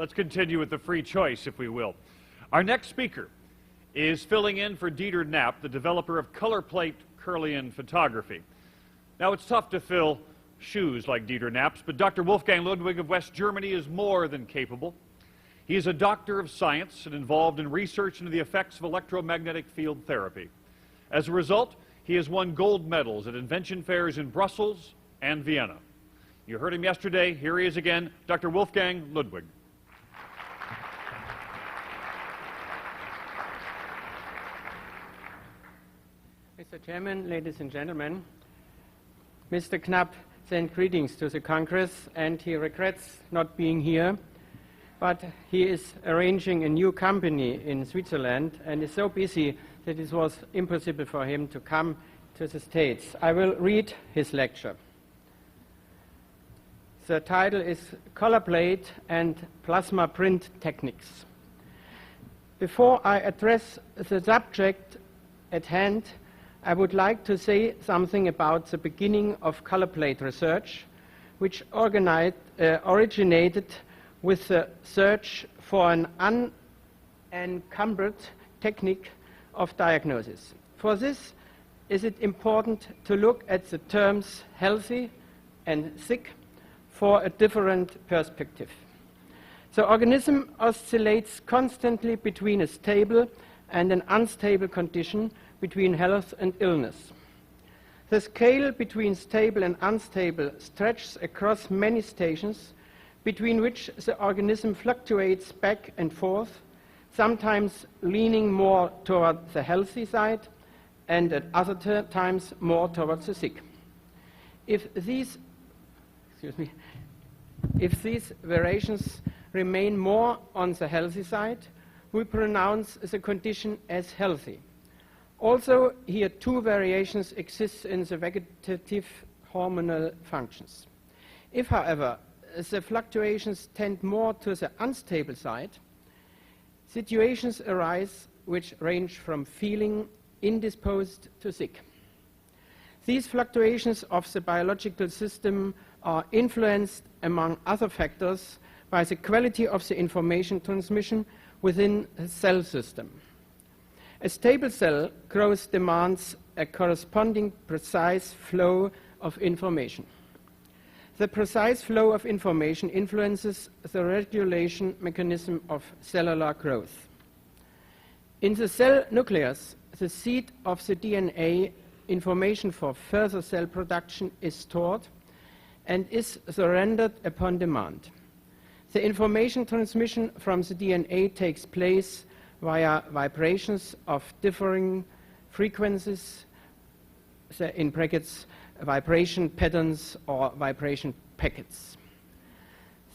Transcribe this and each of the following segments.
Let's continue with the free choice, if we will. Our next speaker is filling in for Dieter Knapp, the developer of Colorplate Kirlian photography. Now, it's tough to fill shoes like Dieter Knapp's, but Dr. Wolfgang Ludwig of West Germany is more than capable. He is a doctor of science and involved in research into the effects of electromagnetic field therapy. As a result, he has won gold medals at invention fairs in Brussels and Vienna. You heard him yesterday. Here he is again, Dr. Wolfgang Ludwig. Mr. Chairman, ladies and gentlemen, Mr. Knapp sent greetings to the Congress, and he regrets not being here, but he is arranging a new company in Switzerland and is so busy that it was impossible for him to come to the States. I will read his lecture. The title is Colorplate and Plasma Print Techniques. Before I address the subject at hand, I would like to say something about the beginning of colorplate research, which originated with the search for an unencumbered technique of diagnosis. For this, is it important to look at the terms healthy and sick for a different perspective. The organism oscillates constantly between a stable and an unstable condition, between health and illness. The scale between stable and unstable stretches across many stations, between which the organism fluctuates back and forth, sometimes leaning more toward the healthy side and at other times more towards the sick. If these variations remain more on the healthy side, we pronounce the condition as healthy. Also, here two variations exist in the vegetative hormonal functions. If, however, the fluctuations tend more to the unstable side, situations arise which range from feeling indisposed to sick. These fluctuations of the biological system are influenced, among other factors, by the quality of the information transmission within the cell system. A stable cell growth demands a corresponding precise flow of information. The precise flow of information influences the regulation mechanism of cellular growth. In the cell nucleus, the seed of the DNA, information for further cell production is stored and is surrendered upon demand. The information transmission from the DNA takes place via vibrations of differing frequencies, in brackets, vibration patterns or vibration packets.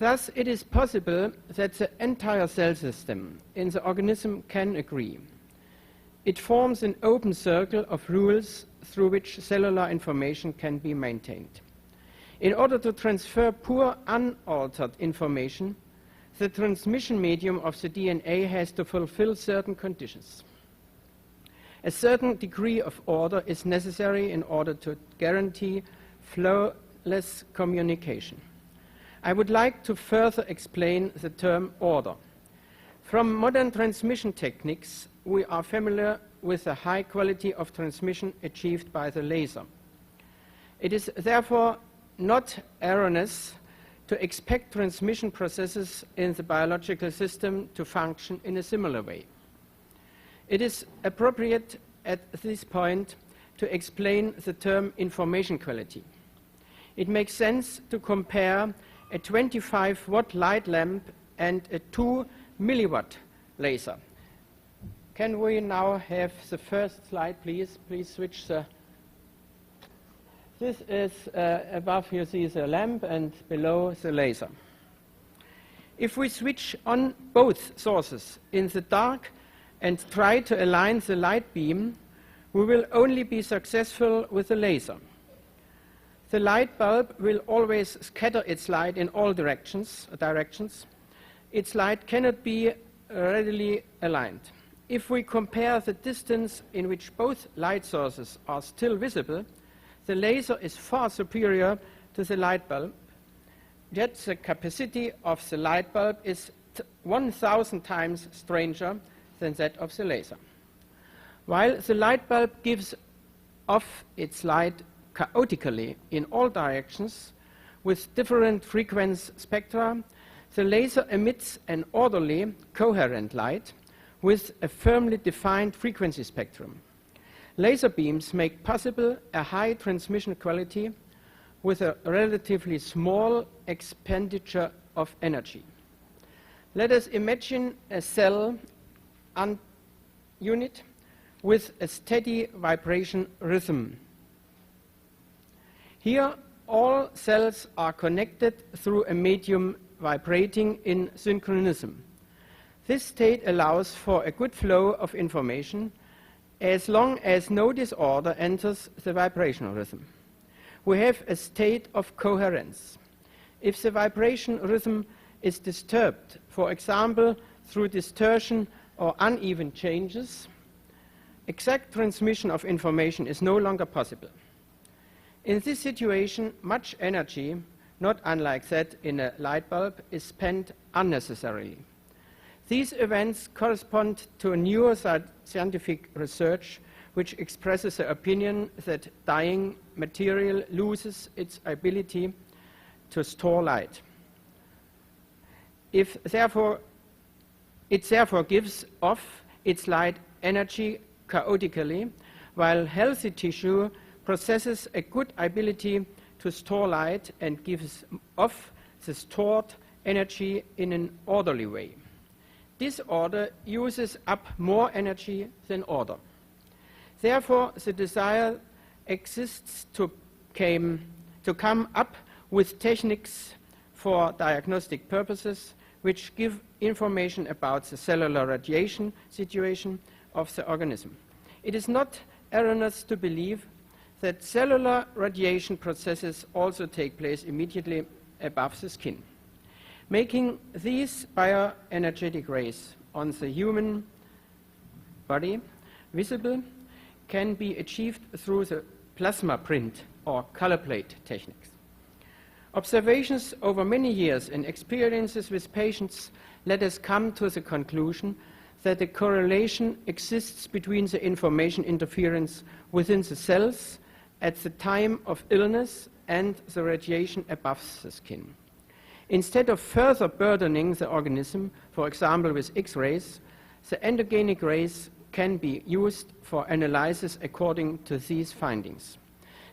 Thus, it is possible that the entire cell system in the organism can agree. It forms an open circle of rules through which cellular information can be maintained. In order to transfer poor, unaltered information, the transmission medium of the DNA has to fulfill certain conditions. A certain degree of order is necessary in order to guarantee flawless communication. I would like to further explain the term order. From modern transmission techniques, we are familiar with the high quality of transmission achieved by the laser. It is therefore not erroneous to expect transmission processes in the biological system to function in a similar way. It is appropriate at this point to explain the term information quality. It makes sense to compare a 25-watt light lamp and a 2 milliwatt laser. Can we now have the first slide, please? Please switch the... This is above you see the lamp and below the laser. If we switch on both sources in the dark and try to align the light beam, we will only be successful with the laser. The light bulb will always scatter its light in all directions. Its light cannot be readily aligned. If we compare the distance in which both light sources are still visible, the laser is far superior to the light bulb, yet the capacity of the light bulb is 1,000 times stranger than that of the laser. While the light bulb gives off its light chaotically in all directions with different frequency spectra, the laser emits an orderly, coherent light with a firmly defined frequency spectrum. Laser beams make possible a high transmission quality with a relatively small expenditure of energy. Let us imagine a cell unit with a steady vibration rhythm. Here, all cells are connected through a medium vibrating in synchronism. This state allows for a good flow of information as long as no disorder enters the vibrational rhythm. We have a state of coherence. If the vibration rhythm is disturbed, for example, through distortion or uneven changes, exact transmission of information is no longer possible. In this situation, much energy, not unlike that in a light bulb, is spent unnecessarily. These events correspond to a neuroscientific research which expresses the opinion that dying material loses its ability to store light. It therefore gives off its light energy chaotically, while healthy tissue possesses a good ability to store light and gives off the stored energy in an orderly way. Disorder uses up more energy than order. Therefore, the desire exists to come up with techniques for diagnostic purposes which give information about the cellular radiation situation of the organism. It is not erroneous to believe that cellular radiation processes also take place immediately above the skin. Making these bioenergetic rays on the human body visible can be achieved through the plasma print or colorplate techniques. Observations over many years and experiences with patients let us come to the conclusion that a correlation exists between the information interference within the cells at the time of illness and the radiation above the skin. Instead of further burdening the organism, for example with X-rays, the endogenic rays can be used for analysis according to these findings.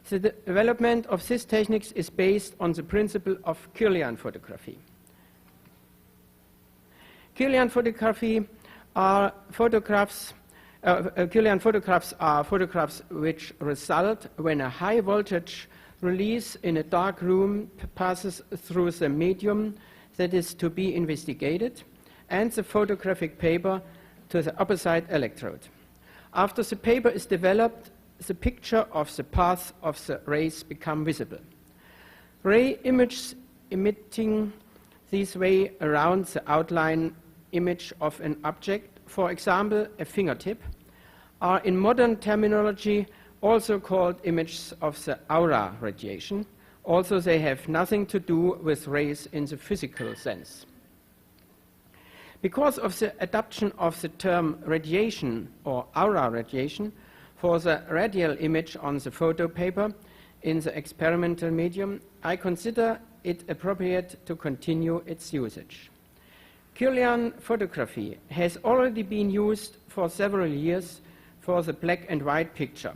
The development of these techniques is based on the principle of Kirlian photography. Kirlian photography are photographs which result when a high voltage release in a dark room passes through the medium that is to be investigated and the photographic paper to the opposite electrode. After the paper is developed, the picture of the path of the rays become visible. Ray images emitting this way around the outline image of an object, for example, a fingertip, are in modern terminology also called images of the aura radiation. Also, they have nothing to do with rays in the physical sense. Because of the adoption of the term radiation or aura radiation for the radial image on the photo paper in the experimental medium, I consider it appropriate to continue its usage. Kirlian photography has already been used for several years for the black and white picture.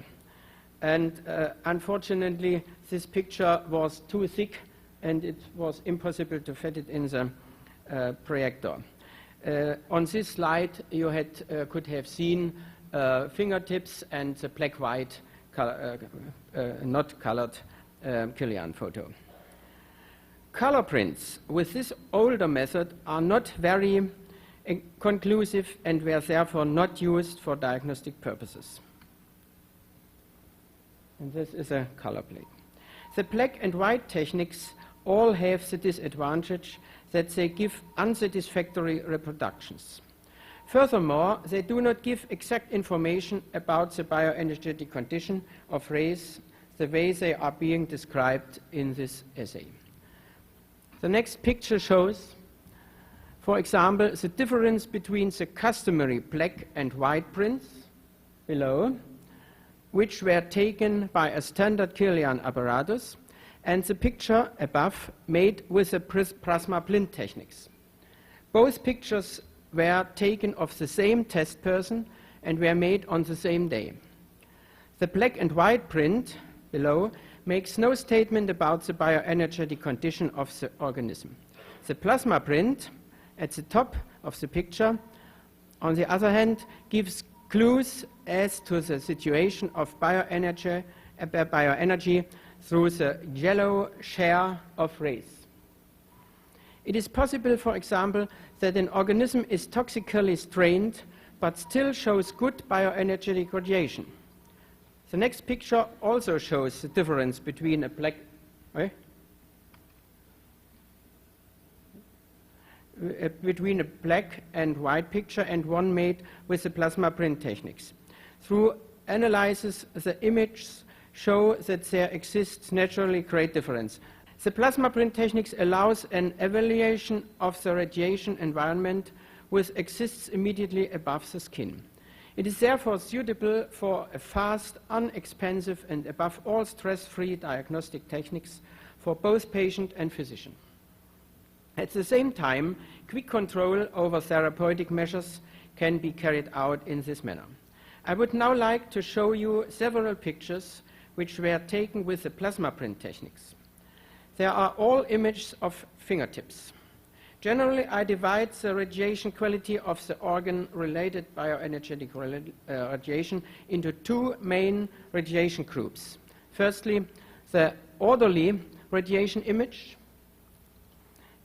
And unfortunately, this picture was too thick and it was impossible to fit it in the projector. On this slide, you could have seen fingertips and the black-white, not colored Kirlian photo. Color prints with this older method are not very conclusive and were therefore not used for diagnostic purposes. And this is a color plate. The black and white techniques all have the disadvantage that they give unsatisfactory reproductions. Furthermore, they do not give exact information about the bioenergetic condition of rays the way they are being described in this essay. The next picture shows For example, the difference between the customary black and white prints below, which were taken by a standard Kirlian apparatus, and the picture above made with the plasma print techniques. Both pictures were taken of the same test person and were made on the same day. The black and white print below makes no statement about the bioenergetic condition of the organism. The plasma print at the top of the picture, on the other hand, gives clues as to the situation of bioenergy through the yellow share of rays. It is possible, for example, that an organism is toxically strained but still shows good bioenergetic radiation. The next picture also shows the difference between a black and white picture and one made with the plasma print techniques. Through analysis, the images show that there exists naturally great difference. The plasma print techniques allows an evaluation of the radiation environment which exists immediately above the skin. It is therefore suitable for a fast, inexpensive, and above all stress-free diagnostic techniques for both patient and physician. At the same time, quick control over therapeutic measures can be carried out in this manner. I would now like to show you several pictures which were taken with the plasma print techniques. There are all images of fingertips. Generally, I divide the radiation quality of the organ-related bioenergetic radiation into two main radiation groups. Firstly, the orderly radiation image.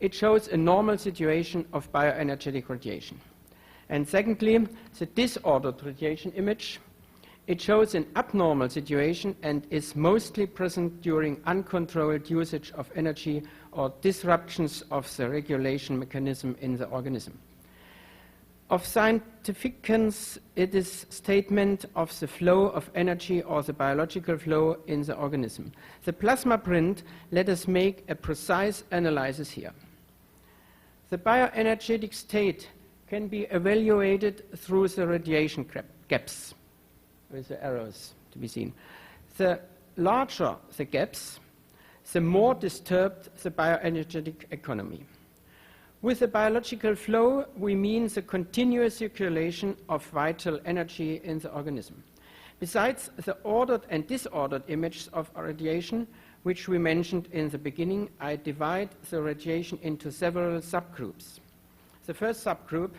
It shows a normal situation of bioenergetic radiation. And secondly, the disordered radiation image. It shows an abnormal situation and is mostly present during uncontrolled usage of energy or disruptions of the regulation mechanism in the organism. Of significance, it is statement of the flow of energy or the biological flow in the organism. The plasma print let us make a precise analysis here. The bioenergetic state can be evaluated through the radiation gaps, with the arrows to be seen. The larger the gaps, the more disturbed the bioenergetic economy. With the biological flow, we mean the continuous circulation of vital energy in the organism. Besides the ordered and disordered images of radiation, which we mentioned in the beginning, I divide the radiation into several subgroups. The first subgroup,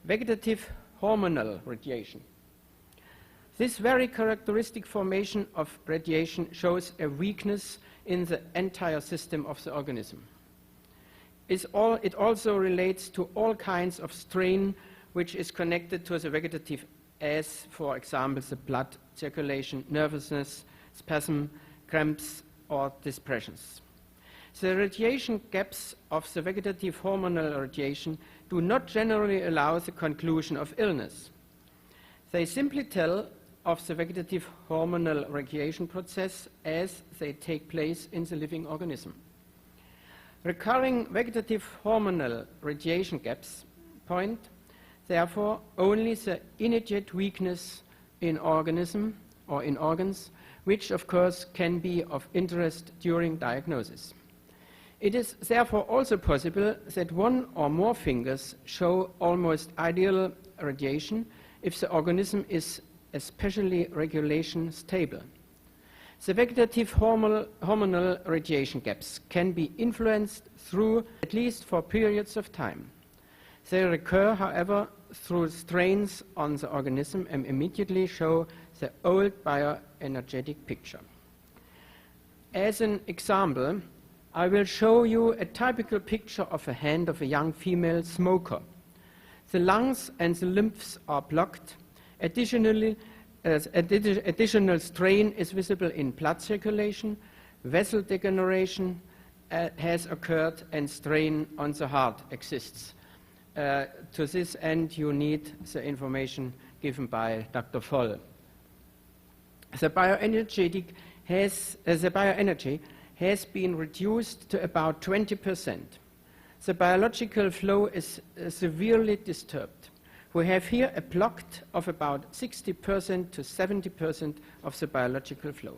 vegetative hormonal radiation. This very characteristic formation of radiation shows a weakness in the entire system of the organism. It also relates to all kinds of strain which is connected to the vegetative, as, for example, the blood circulation, nervousness, spasm, cramps, or depressions. The radiation gaps of the vegetative hormonal radiation do not generally allow the conclusion of illness. They simply tell of the vegetative hormonal radiation process as they take place in the living organism. Recurring vegetative hormonal radiation gaps point, therefore, only the immediate weakness in organism or in organs, which of course can be of interest during diagnosis. It is therefore also possible that one or more fingers show almost ideal radiation if the organism is especially regulation stable. The vegetative hormonal radiation gaps can be influenced through at least for periods of time. They recur, however, through strains on the organism and immediately show the old bioenergetic picture. As an example, I will show you a typical picture of a hand of a young female smoker. The lungs and the lymphs are blocked. Additionally, additional strain is visible in blood circulation, vessel degeneration has occurred, and strain on the heart exists. To this end, you need the information given by Dr. Voll. The bioenergy has been reduced to about 20%. the biological flow is severely disturbed. We have here a plot of about 60% to 70% of the biological flow.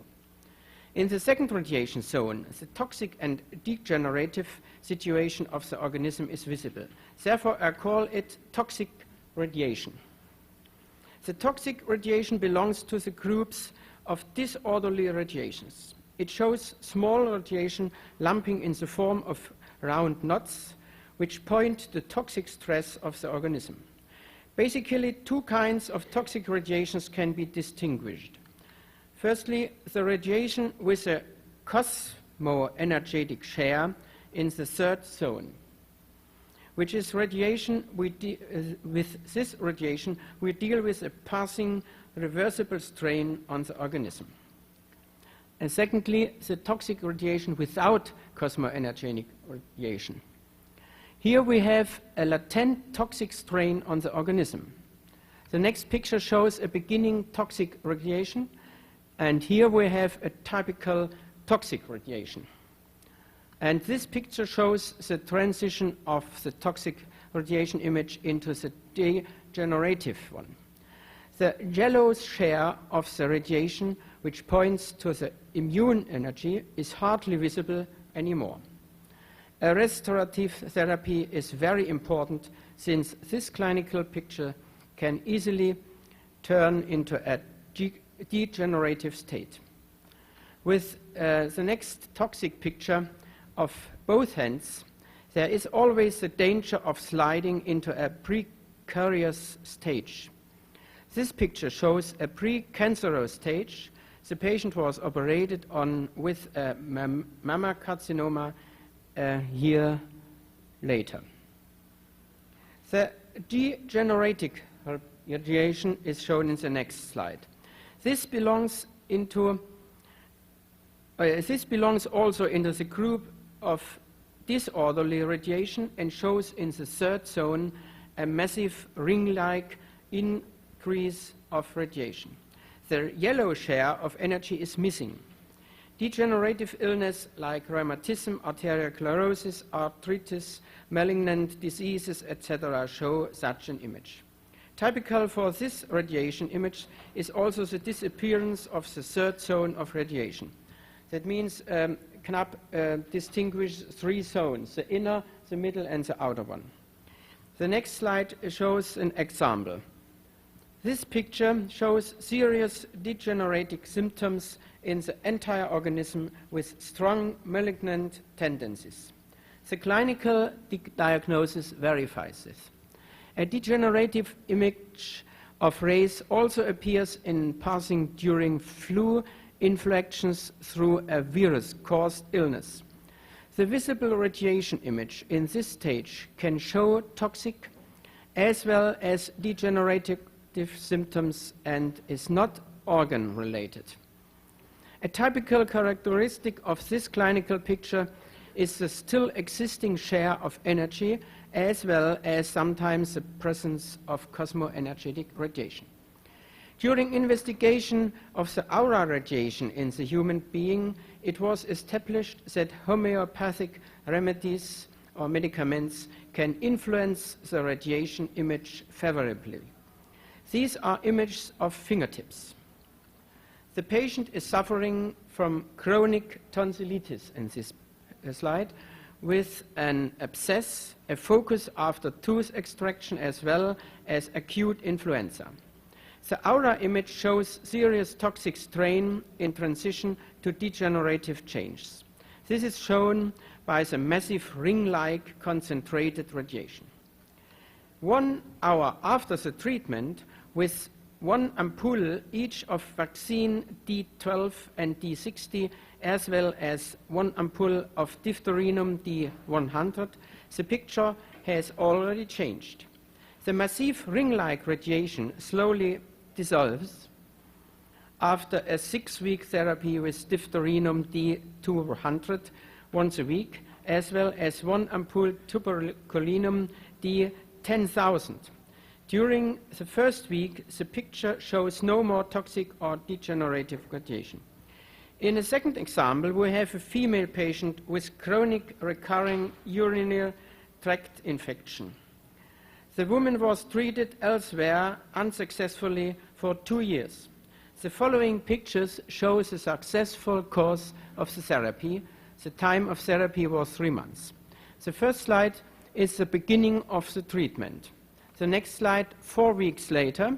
In the second radiation zone, the toxic and degenerative situation of the organism is visible. Therefore, I call it toxic radiation. The toxic radiation belongs to the groups of disorderly radiations. It shows small radiation lumping in the form of round knots, which point to the toxic stress of the organism. Basically, two kinds of toxic radiations can be distinguished. Firstly, the radiation with a cosmo-energetic share in the third zone, which is radiation with this radiation we deal with a passing reversible strain on the organism. And secondly, the toxic radiation without cosmo-energetic radiation. Here we have a latent toxic strain on the organism. The next picture shows a beginning toxic radiation, and here we have a typical toxic radiation. And this picture shows the transition of the toxic radiation image into the degenerative one. The yellow share of the radiation, which points to the immune energy, is hardly visible anymore. A restorative therapy is very important, since this clinical picture can easily turn into a degenerative state. With the next toxic picture of both hands, there is always the danger of sliding into a precarious stage. This picture shows a precancerous stage. The patient was operated on with a mammacarcinoma a year later. The degenerative radiation is shown in the next slide. This belongs also into the group of disorderly radiation and shows in the third zone a massive ring-like increase of radiation. The yellow share of energy is missing. Degenerative illness like rheumatism, arteriosclerosis, arthritis, malignant diseases, etc. show such an image. Typical for this radiation image is also the disappearance of the third zone of radiation. That means Knapp distinguishes three zones: the inner, the middle, and the outer one. The next slide shows an example. This picture shows serious degenerative symptoms in the entire organism with strong malignant tendencies. The clinical diagnosis verifies this. A degenerative image of rays also appears in passing during flu infections through a virus-caused illness. The visible radiation image in this stage can show toxic as well as degenerative symptoms and is not organ-related. A typical characteristic of this clinical picture is the still existing share of energy as well as sometimes the presence of cosmo-energetic radiation. During investigation of the aura radiation in the human being, it was established that homeopathic remedies or medicaments can influence the radiation image favorably. These are images of fingertips. The patient is suffering from chronic tonsillitis in this slide with an abscess, a focus after tooth extraction, as well as acute influenza. The aura image shows serious toxic strain in transition to degenerative changes. This is shown by the massive ring-like concentrated radiation. 1 hour after the treatment, with 1 ampoule each of vaccine D12 and D60, as well as 1 ampoule of diphtherium D100, the picture has already changed. The massive ring-like radiation slowly dissolves after a 6-week therapy with diphtherium D200 once a week, as well as 1 ampoule tuberculinum D10,000. During the first week, the picture shows no more toxic or degenerative radiation. In a second example, we have a female patient with chronic recurring urinary tract infection. The woman was treated elsewhere unsuccessfully for 2 years. The following pictures show the successful course of the therapy. The time of therapy was 3 months. The first slide is the beginning of the treatment. The next slide 4 weeks later,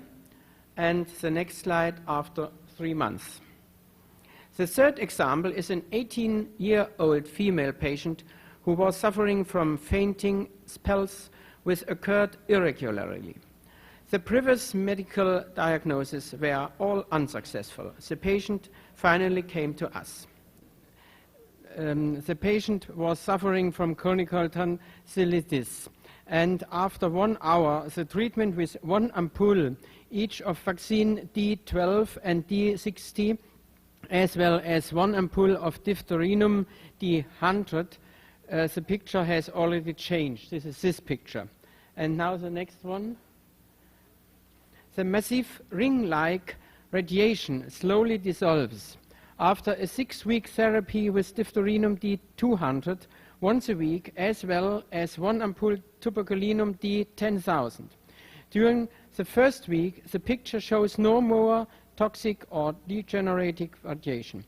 and the next slide after 3 months. The third example is an 18-year-old female patient who was suffering from fainting spells which occurred irregularly. The previous medical diagnoses were all unsuccessful. The patient finally came to us. The patient was suffering from chronic tonsillitis, and after 1 hour, the treatment with 1 ampoule each of vaccine D12 and D60, as well as 1 ampoule of diphtherium D100, the picture has already changed. This is this picture. And now the next one. The massive ring-like radiation slowly dissolves. After a 6-week therapy with diphtherium D200 once a week, as well as 1 ampoule tuberculinum D10,000. During the first week, the picture shows no more toxic or degenerative radiation.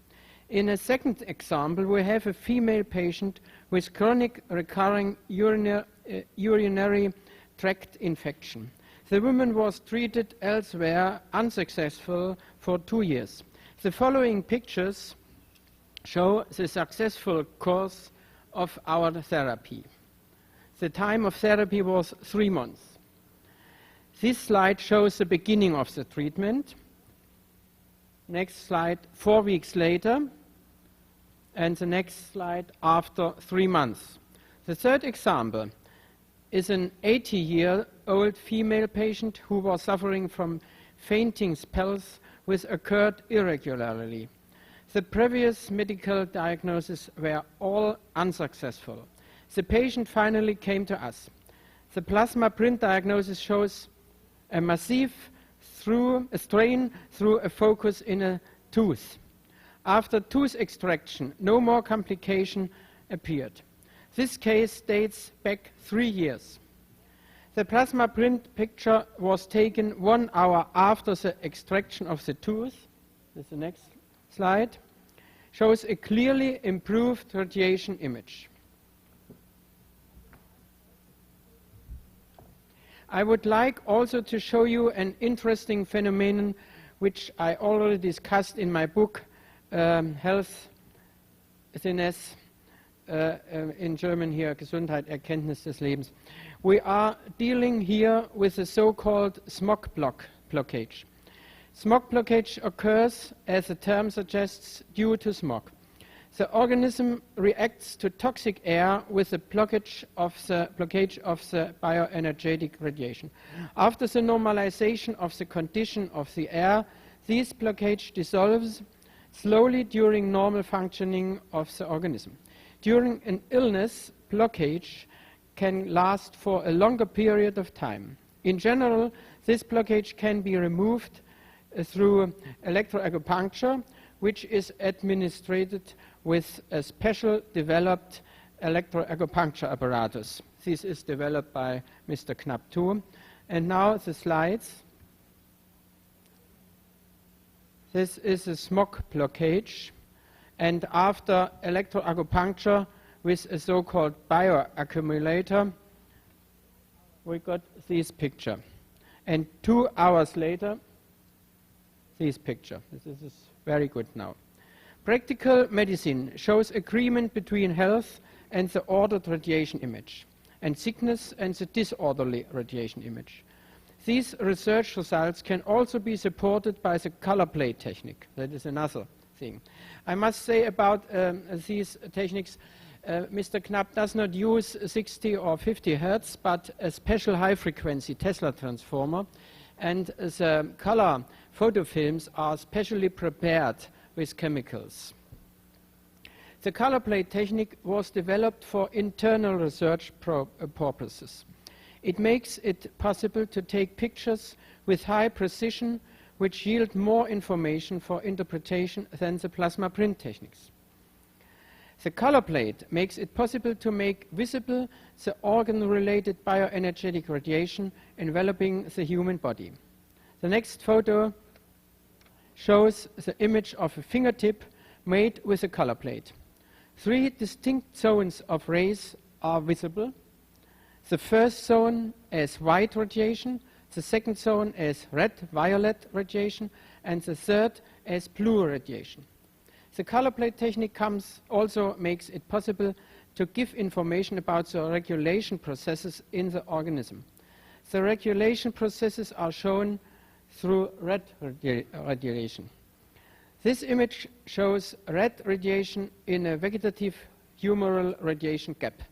In a second example, we have a female patient with chronic recurring urinary tract infection. The woman was treated elsewhere unsuccessful for 2 years. The following pictures show the successful course of our therapy. The time of therapy was 3 months. This slide shows the beginning of the treatment. Next slide, 4 weeks later, and the next slide after 3 months. The third example is an 80-year-old female patient who was suffering from fainting spells which occurred irregularly. The previous medical diagnoses were all unsuccessful. The patient finally came to us. The plasma print diagnosis shows a massive strain through a focus in a tooth. After tooth extraction, no more complication appeared. This case dates back 3 years. The plasma print picture was taken 1 hour after the extraction of the tooth. This is the next slide. Shows a clearly improved radiation image. I would like also to show you an interesting phenomenon which I already discussed in my book, Health Sinnes, in German here, Gesundheit, Erkenntnis des Lebens. We are dealing here with a so-called smog blockage. Smog blockage occurs, as the term suggests, due to smog. The organism reacts to toxic air with the blockage of the bioenergetic radiation. After the normalization of the condition of the air, this blockage dissolves slowly during normal functioning of the organism. During an illness, blockage can last for a longer period of time. In general, this blockage can be removed through electroacupuncture, which is administered with a special developed electroacupuncture apparatus. This is developed by Mr. Knapp too. And now the slides. This is a smog blockage, and after electroacupuncture with a so-called bioaccumulator, we got this picture. And 2 hours later, this picture. This is very good now. Practical medicine shows agreement between health and the ordered radiation image, and sickness and the disorderly radiation image. These research results can also be supported by the colorplate technique. That is another thing. I must say about these techniques, Mr. Knapp does not use 60 or 50 hertz, but a special high-frequency Tesla transformer, and the color photofilms are specially prepared with chemicals. The colorplate technique was developed for internal research purposes. It makes it possible to take pictures with high precision, which yield more information for interpretation than the plasma print techniques. The color plate makes it possible to make visible the organ-related bioenergetic radiation enveloping the human body. The next photo shows the image of a fingertip made with a color plate. 3 distinct zones of rays are visible. The first zone as white radiation, the second zone as red-violet radiation, and the third as blue radiation. The color plate technique also makes it possible to give information about the regulation processes in the organism. The regulation processes are shown through red radiation. This image shows red radiation in a vegetative humoral radiation gap.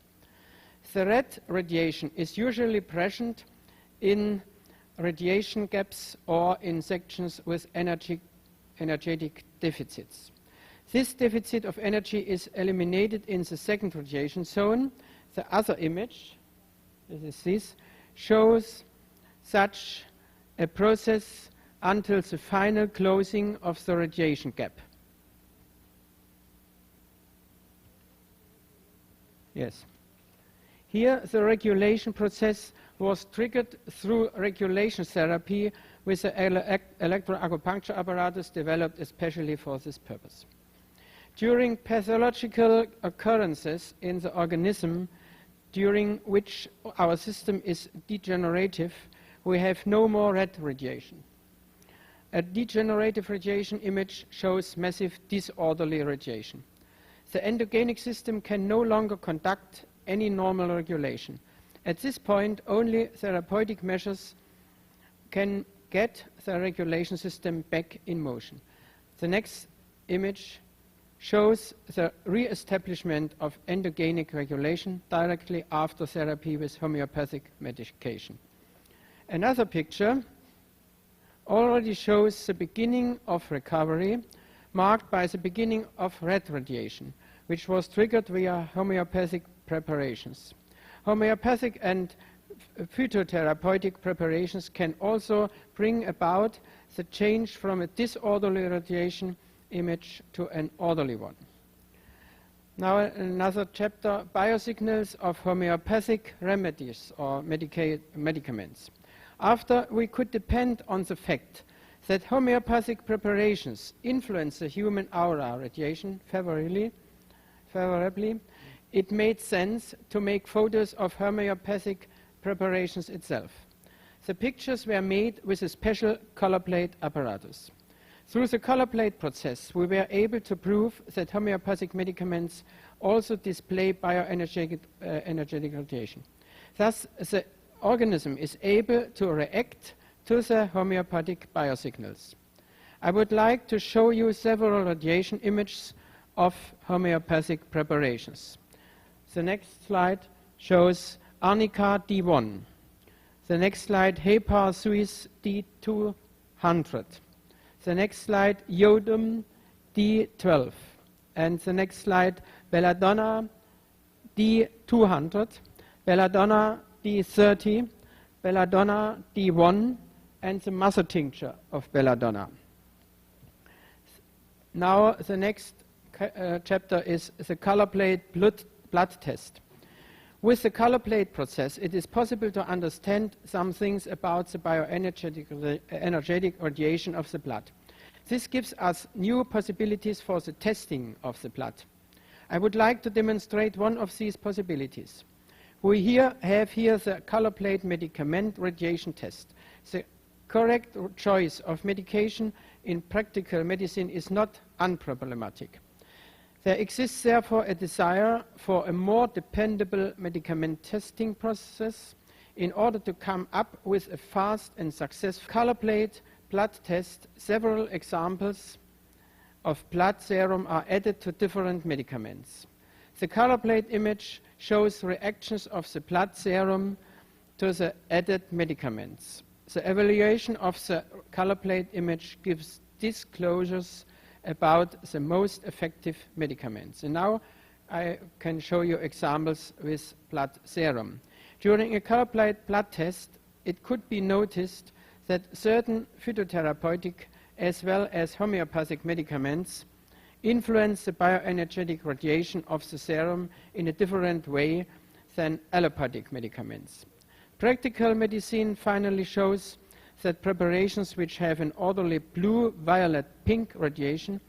The red radiation is usually present in radiation gaps or in sections with energetic deficits. This deficit of energy is eliminated in the second radiation zone. The other image, this shows such a process until the final closing of the radiation gap. Yes. Here, the regulation process was triggered through regulation therapy with the electroacupuncture apparatus developed especially for this purpose. During pathological occurrences in the organism, during which our system is degenerative, we have no more red radiation. A degenerative radiation image shows massive disorderly radiation. The endogenic system can no longer conduct any normal regulation. At this point, only therapeutic measures can get the regulation system back in motion. The next image shows the re-establishment of endogenic regulation directly after therapy with homeopathic medication. Another picture already shows the beginning of recovery, marked by the beginning of red radiation, which was triggered via homeopathic preparations. Homeopathic and phytotherapeutic preparations can also bring about the change from a disorderly radiation image to an orderly one. Now another chapter, biosignals of homeopathic remedies or medicaments. After we could depend on the fact that homeopathic preparations influence the human aura radiation favorably, it made sense to make photos of homeopathic preparations itself. The pictures were made with a special color plate apparatus. Through the color plate process, we were able to prove that homeopathic medicaments also display bioenergetic energetic radiation. Thus, the organism is able to react to the homeopathic biosignals. I would like to show you several radiation images of homeopathic preparations. The next slide shows Arnica D1. The next slide, Hepar Suis D200. The next slide, Iodum D12. And the next slide, Belladonna D200, Belladonna D30, Belladonna D1, and the mother tincture of belladonna. Now the next chapter is the color plate blood test. With the color plate process, it is possible to understand some things about the bioenergetic radiation of the blood. This gives us new possibilities for the testing of the blood. I would like to demonstrate one of these possibilities. We have here the color plate medicament radiation test. The correct choice of medication in practical medicine is not unproblematic. There exists therefore a desire for a more dependable medicament testing process in order to come up with a fast and successful color plate blood test. Several examples of blood serum are added to different medicaments. The color plate image shows reactions of the blood serum to the added medicaments. The evaluation of the color plate image gives disclosures about the most effective medicaments. And now I can show you examples with blood serum. During a color plate blood test, it could be noticed that certain phytotherapeutic as well as homeopathic medicaments influence the bioenergetic radiation of the serum in a different way than allopathic medicaments. Practical medicine finally shows that preparations which have an orderly blue, violet, pink radiation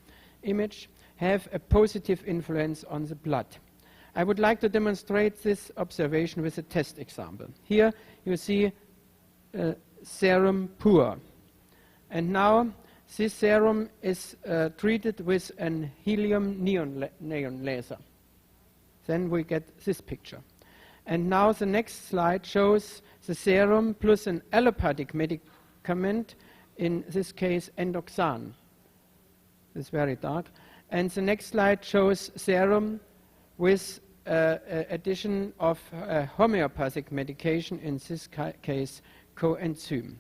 image have a positive influence on the blood. I would like to demonstrate this observation with a test example. Here you see serum pure. And now this serum is treated with an helium neon laser. Then we get this picture. And now the next slide shows the serum plus an allopathic medicament, in this case endoxan. It's very dark. And the next slide shows serum with addition of homeopathic medication, in this case coenzyme.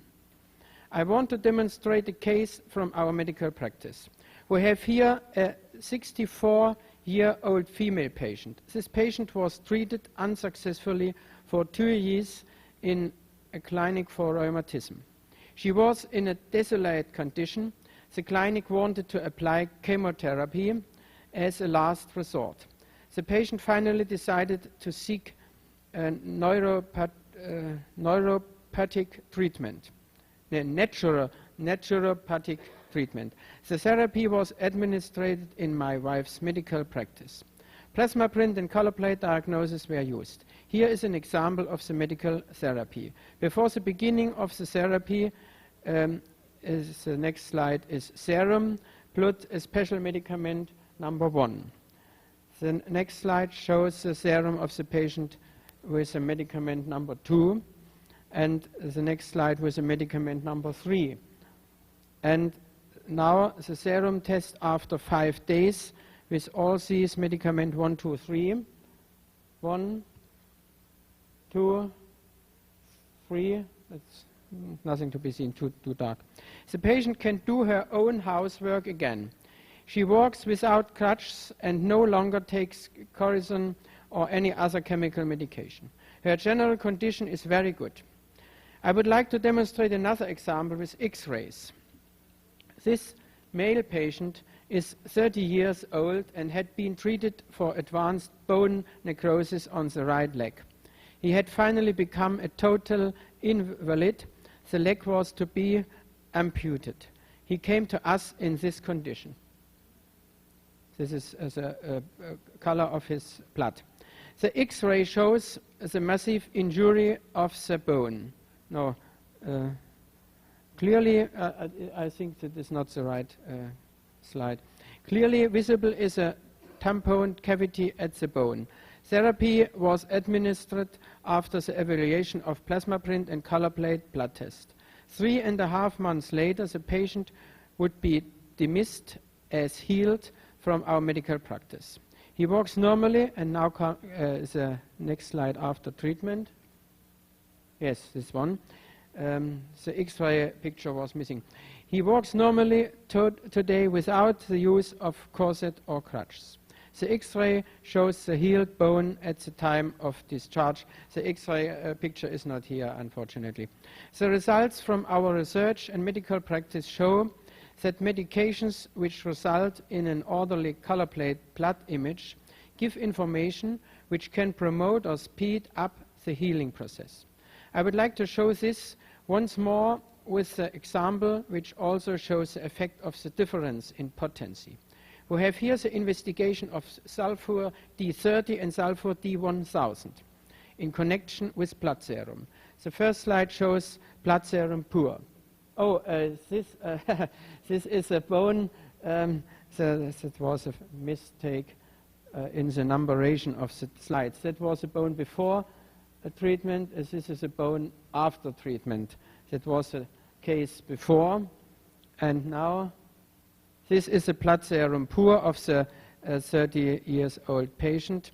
I want to demonstrate a case from our medical practice. We have here a 64-year-old female patient. This patient was treated unsuccessfully for 2 years in a clinic for rheumatism. She was in a desolate condition. The clinic wanted to apply chemotherapy as a last resort. The patient finally decided to seek a neuropathic treatment, a naturopathic treatment. The therapy was administered in my wife's medical practice. Plasma print and colorplate diagnosis were used. Here is an example of the medical therapy. Before the beginning of the therapy, the next slide is serum, plus a special medicament number 1. The next slide shows the serum of the patient with a medicament number 2, and the next slide with a medicament number 3. And now the serum test after 5 days with all these medicament 1, 2, 3. 1, 2, 3. That's nothing to be seen, too dark. The patient can do her own housework again. She walks without crutches and no longer takes cortisone or any other chemical medication. Her general condition is very good. I would like to demonstrate another example with X-rays. This male patient is 30 years old and had been treated for advanced bone necrosis on the right leg. He had finally become a total invalid. The leg was to be amputated. He came to us in this condition. This is the color of his blood. The X-ray shows the massive injury of the bone. No, clearly, I think that is not the right slide. Clearly visible is a tamponed cavity at the bone. Therapy was administered after the evaluation of plasma print and colorplate blood test. 3.5 months later, the patient would be dismissed as healed from our medical practice. He walks normally, and now the next slide after treatment. Yes, this one. The X-ray picture was missing. He walks normally today without the use of corset or crutches. The X-ray shows the healed bone at the time of discharge. The X-ray picture is not here, unfortunately. The results from our research and medical practice show that medications which result in an orderly colorplate blood image give information which can promote or speed up the healing process. I would like to show this once more with the example which also shows the effect of the difference in potency. We have here the investigation of sulfur D30 and sulfur D1000 in connection with blood serum. The first slide shows blood serum pure. Oh, this is a bone. That was a mistake in the numberation of the slides. That was a bone before a treatment. This is a bone after treatment. That was a case before. And now this is a blood serum pure of the 30 years old patient.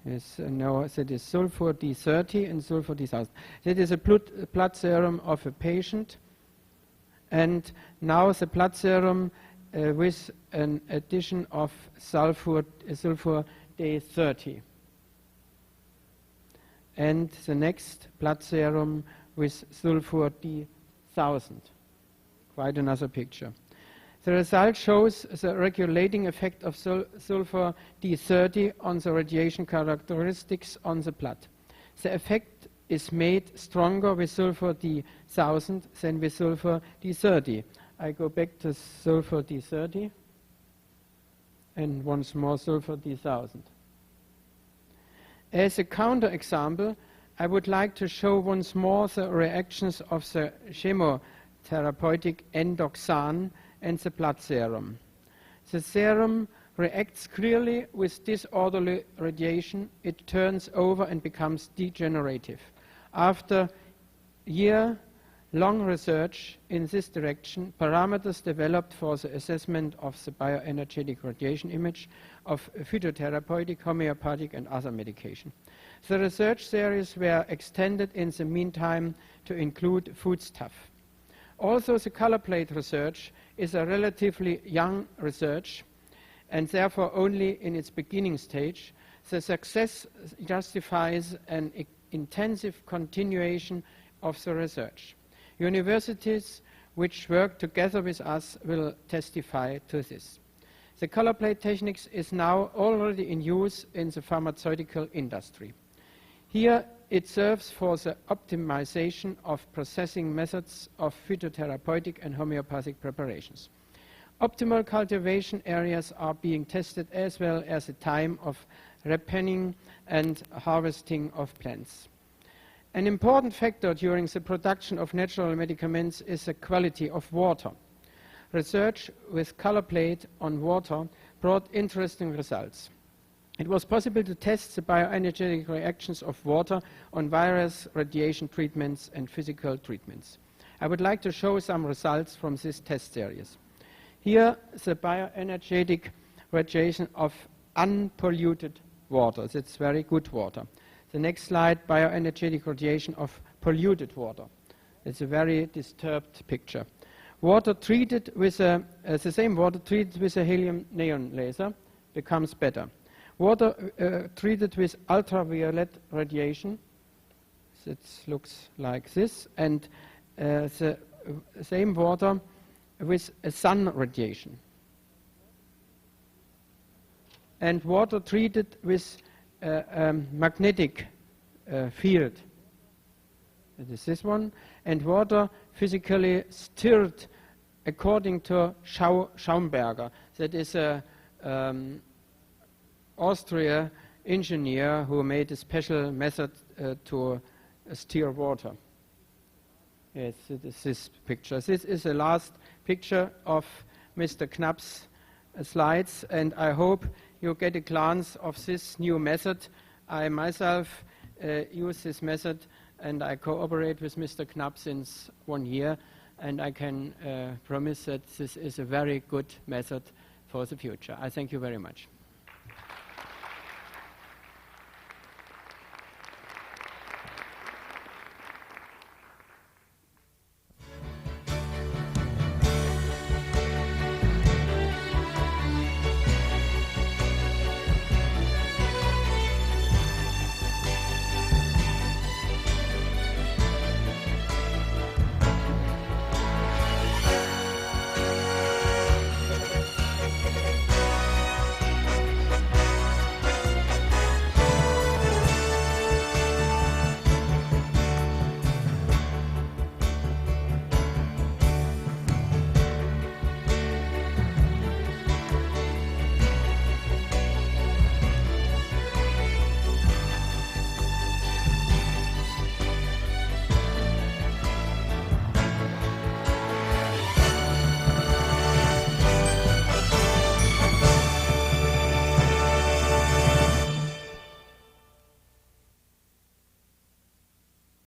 Yes, no, that is sulfur D30 and sulfur D1000. That is a blood serum of a patient. And now the blood serum with an addition of sulfur D30. And the next blood serum with sulfur D1000. quite another picture. The result shows the regulating effect of sulfur D30 on the radiation characteristics on the blood. The effect is made stronger with sulfur D1000 than with sulfur D30. I go back to sulfur D30 and once more sulfur D1000. As a counterexample, I would like to show once more the reactions of the chemotherapeutic endoxan and the blood serum. The serum reacts clearly with disorderly radiation. It turns over and becomes degenerative. After year-long research in this direction, parameters developed for the assessment of the bioenergetic radiation image of phytotherapeutic, homeopathic and other medication. The research series were extended in the meantime to include foodstuff. Also, the Colorplate research is a relatively young research and therefore only in its beginning stage. The success justifies an intensive continuation of the research. Universities which work together with us will testify to this. The Colorplate techniques is now already in use in the pharmaceutical industry. Here it serves for the optimization of processing methods of phytotherapeutic and homeopathic preparations. Optimal cultivation areas are being tested as well as the time of ripening and harvesting of plants. An important factor during the production of natural medicaments is the quality of water. Research with Colorplate on water brought interesting results. It was possible to test the bioenergetic reactions of water on various radiation treatments and physical treatments. I would like to show some results from this test series. Here, the bioenergetic radiation of unpolluted water. That's very good water. The next slide, bioenergetic radiation of polluted water. It's a very disturbed picture. Water treated with the same water treated with a helium neon laser becomes better. Water treated with ultraviolet radiation, it looks like this, and the same water with a sun radiation. And water treated with magnetic field, it is this one, and water physically stirred according to Schaumberger, that is a Austria engineer who made a special method to stir water. Yes, it is this picture. This is the last picture of Mr. Knapp's slides, and I hope you get a glance of this new method. I myself use this method, and I cooperate with Mr. Knapp since 1 year, and I can promise that this is a very good method for the future. I thank you very much.